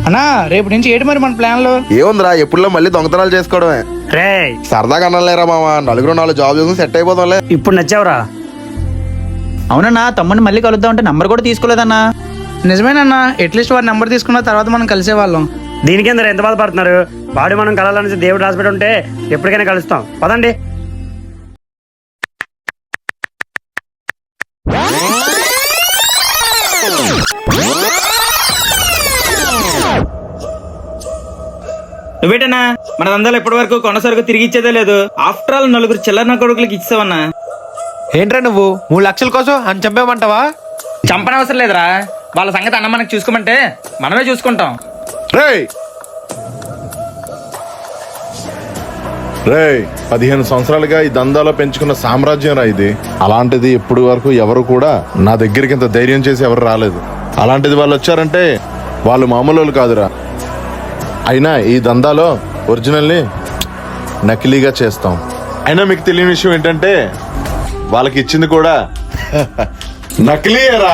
అన్నా రేపు నుంచి ఏంటి మరి మన ప్లాన్లు? ఏముందిరా ఎప్పుడులో మళ్ళీ దొంగతనాలు చేసుకోవడమే. రే సరదాగా అన్నలేరా మామ, నలుగురు 4 జాబ్ చేసుకుని సెట్ అయిపోతాంలే. ఇప్పుడు నచ్చావురా. అవునన్నా, తమ్ముడిని మళ్ళీ కలుద్దాం అంటే నంబర్ కూడా తీసుకోలేదన్నా. నిజమేనన్నా, అట్లీస్ట్ వాడి నెంబర్ తీసుకున్న తర్వాత మనం కలిసేవాళ్ళం. దీనికేందరూ ఎంత బాధపడుతున్నారు? వాడు మనం కలాలనేసి దేవుడు రాసిపెట్టి ఉంటే ఎప్పటికైనా కలుస్తాం. పదండి. నువ్వేటన్నా మన దందాలు ఇప్పటి వరకు కొనసరుకు తిరిగి ఇచ్చేదే లేదు. ఆఫ్టర్ ఆల్ 4 చిల్లర నా కొడుకులకి ఇచ్చావన్నా. ఏంట్రా నువ్వు 3 లక్షల కోసం అని చంపేమంటావా? చంపనవసరం లేదురా, వాళ్ళ సంగతి అన్న మనకి చూసుకోమంటే మనమే చూసుకుంటాం. రేయ్ 15 సంవత్సరాలుగా ఈ దందాలో పెంచుకున్న సామ్రాజ్యం రా ఇది. అలాంటిది ఇప్పుడు వరకు ఎవరు కూడా నా దగ్గరికి ఇంత ధైర్యం చేసి ఎవరు రాలేదు. అలాంటిది వాళ్ళు వచ్చారంటే వాళ్ళు మామూలు వాళ్ళు కాదురా. అయినా ఈ దందాలో ఒరిజినల్ని నకిలీగా చేస్తాం. అయినా మీకు తెలియని విషయం ఏంటంటే వాళ్ళకి ఇచ్చింది కూడా నకిలీయరా.